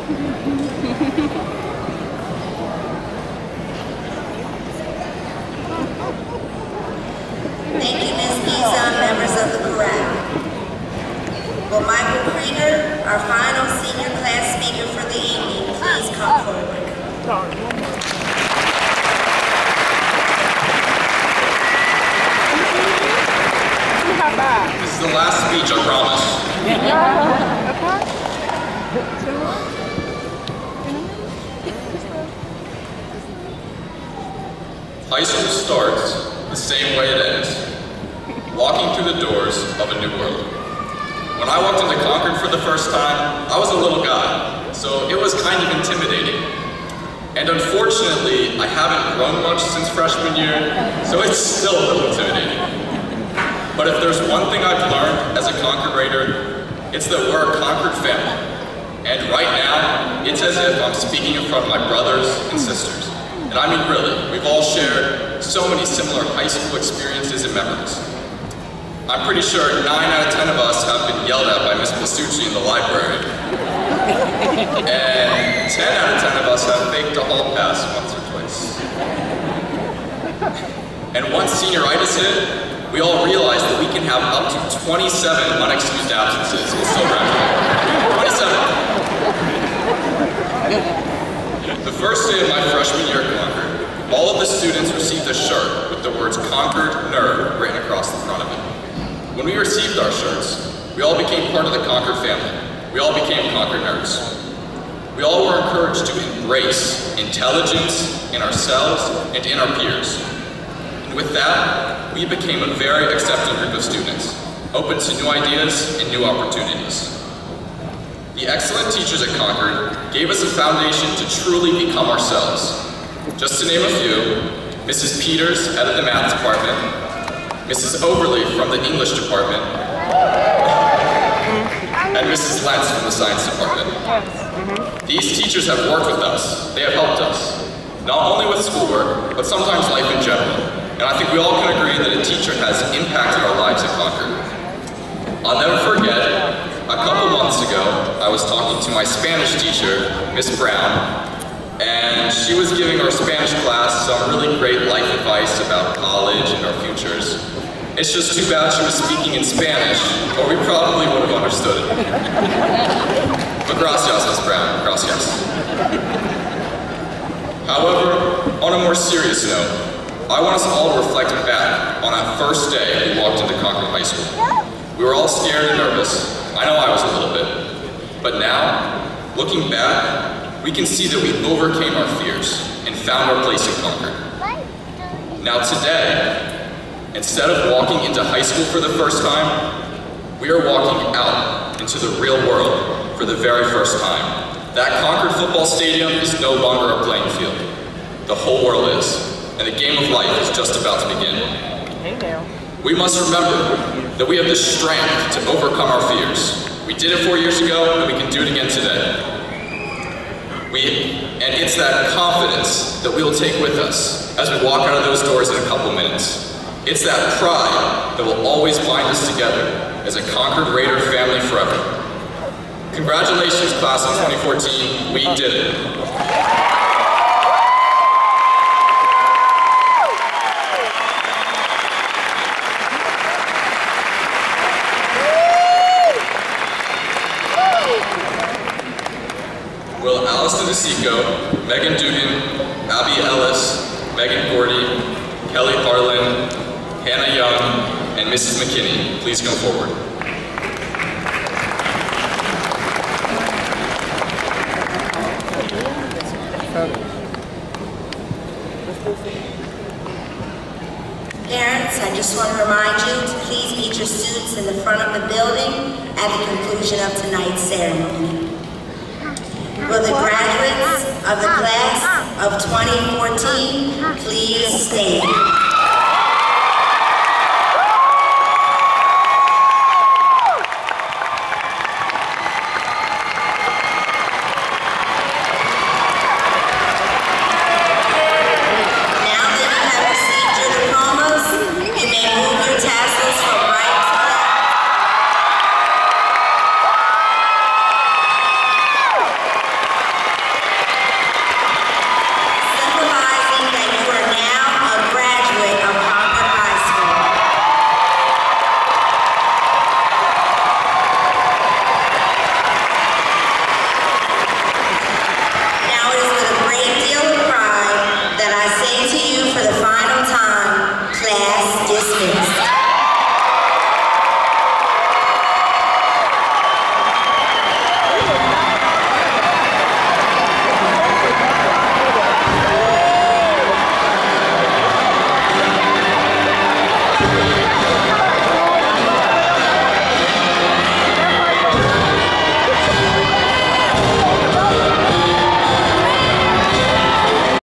Thank you, Ms. Giza, members of the chorale. Will Michael Krueger, our final senior class speaker for the evening, please come forward? This is the last speech, I promise. High school starts the same way it ends, walking through the doors of a new world. When I walked into Concord for the first time, I was a little guy, so it was kind of intimidating. And unfortunately, I haven't grown much since freshman year, so it's still a little intimidating. But if there's one thing I've learned as a Concord Raider, it's that we're a Concord family. And right now, it's as if I'm speaking in front of my brothers and sisters. And I mean really, we've all shared so many similar high school experiences and memories. I'm pretty sure 9 out of 10 of us have been yelled at by Miss Blasucci in the library. And 10 out of 10 of us have faked a hall pass once or twice. And once senioritis hit, we all realized that we can have up to 27 unexcused absences and still graduate. 27! The first day of my freshman year at Concord, all of the students received a shirt with the words Concord Nerd written across the front of it. When we received our shirts, we all became part of the Concord family. We all became Concord Nerds. We all were encouraged to embrace intelligence in ourselves and in our peers. And with that, we became a very accepting group of students, open to new ideas and new opportunities. The excellent teachers at Concord gave us a foundation to truly become ourselves. Just to name a few, Mrs. Peters, head of the math department, Mrs. Overly from the English department, and Mrs. Lentz from the science department. These teachers have worked with us. They have helped us, not only with schoolwork, but sometimes life in general. And I think we all can agree that a teacher has impacted our lives at Concord. I'll never forget, a couple months ago, I was talking to my Spanish teacher, Miss Brown, and she was giving our Spanish class some really great life advice about college and our futures. It's just too bad she was speaking in Spanish, or we probably would have understood it. But gracias, Miss Brown, gracias. However, on a more serious note, I want us all to reflect back on that first day we walked into Concord High School. We were all scared and nervous. I know I was a little bit. But now, looking back, we can see that we overcame our fears and found our place in Concord. Now today, instead of walking into high school for the first time, we are walking out into the real world for the very first time. That Concord football stadium is no longer a playing field. The whole world is, and the game of life is just about to begin. We must remember that we have the strength to overcome our fears. We did it 4 years ago, and we can do it again today. And it's that confidence that we will take with us as we walk out of those doors in a couple minutes. It's that pride that will always bind us together as a Concord Raider family forever. Congratulations, class of 2014, we did it. Will Allison DeSico, Megan Dugan, Abby Ellis, Megan Gordy, Kelly Harlan, Hannah Young, and Mrs. McKinney please come forward? Parents, I just want to remind you to please meet your students in the front of the building at the conclusion of tonight's ceremony. Will the graduates of the class of 2014 please stand?